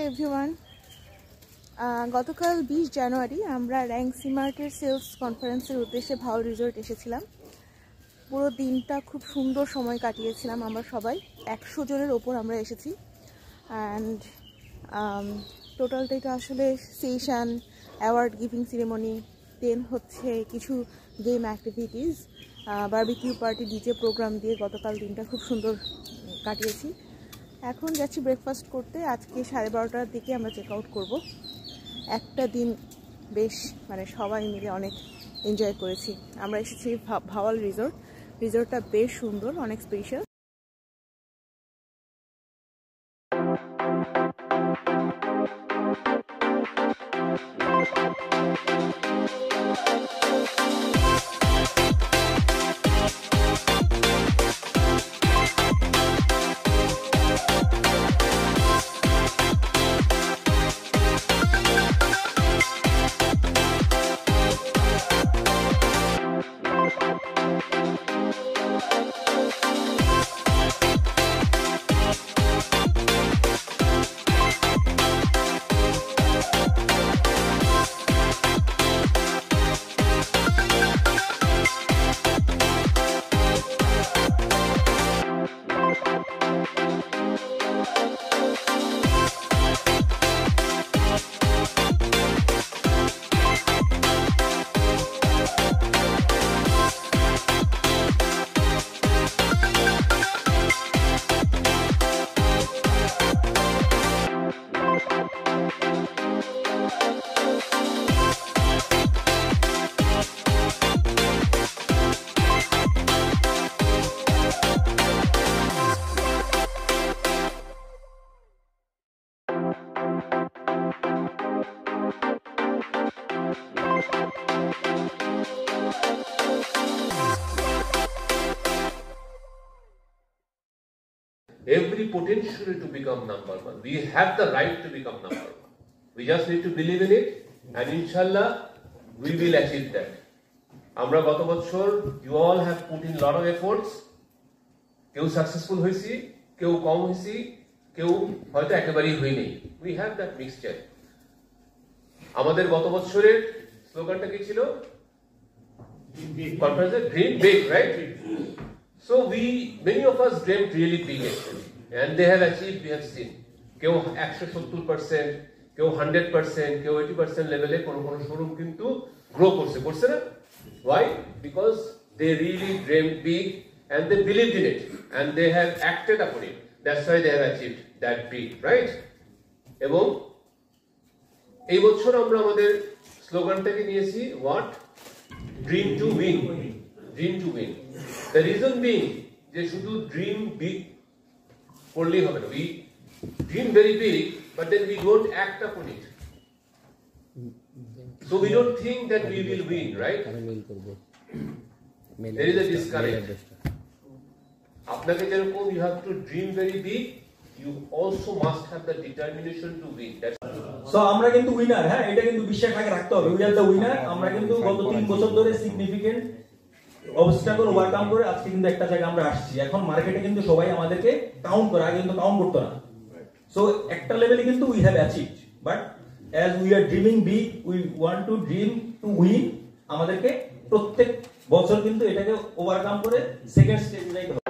Everyone. গতকাল 20 জানুয়ারি আমরা rank সিমার্টের sales কনফারেন্সের উদ্দেশ্যে ভাওয়াল রিসোর্ট এসেছিলাম। পুরো দিনটা খুব সুন্দর সময় কাটিয়েছিলাম আমরা সবাই। 100 জনের ওপর আমরা এসেছি। অ্যান্ড টোটালটা আসলে session, award giving ceremony, then হচ্ছে কিছু game activities, barbecue party, DJ program দিয়ে গতকাল দিনটা খুব সুন্দর কাটিয়েছি। এখন যাচ্ছি ব্রেকফাস্ট করতে। আজকে 12:30টার দিকে আমরা চেক আউট করবো। একটা দিন বেশ সবাই মিলে অনেক এনজয় করেছি। আমরা এসেছি ভাওয়াল রিসোর্টটা বেশ সুন্দর, অনেক special. Every potential to become number one. We have the right to become number one. We just need to believe in it, and inshallah, we will achieve that. Amra gato bochhor, you all have put in lot of efforts. Keu successful hoysi, keu kom hoysi, keu hoyto ekebarei hoy nei. We have that mixture. Amader gato bochhorer slogan ta ki chilo? Conference dream big, right? So many of us dreamt really big actually, and they have achieved. We have seen. কেউ 170%, কেউ 100%, কেউ 80% লেভেলে কোনো showroom কিন্তু grow করছে না? Why? Because they really dreamt big and they believed in it and they have acted upon it. That's why they have achieved that big, right? এবং এই বছর আমরা আমাদের স্লোগানটাকে নিয়েছি what? Dream to win. Dream to win. The reason being যে শুধু dream big করলেই হবে না। We dream very big, but then we don't act upon it. So we don't think that we will win, right? There is a discourage. আপনাকে যেরকম you have to dream very big, you also must have the determination to win. So আমরা কিন্তু winner, হ্যাঁ, এটা কিন্তু বিশ্বাস আগে রাখতে হবে। We are the winner. আমরা কিন্তু গত 3 বছর ধরে সিগনিফিকেন্ট অবস্টাকল ওভারকাম করে আজকে কিন্তু একটা জায়গায় আমরা আসছি। এখন মার্কেটে কিন্তু সবাই আমাদেরকে কাউন্ট করে, আগে কিন্তু কাউন্ট করতো না। সো একটা লেভেলে কিন্তু we have achieved, but as we are dreaming big, we want to dream to win. আমাদেরকে প্রত্যেক বছর কিন্তু এটাকে ওভারকাম করে সেকেন্ড স্টেজে যাইতে হবে।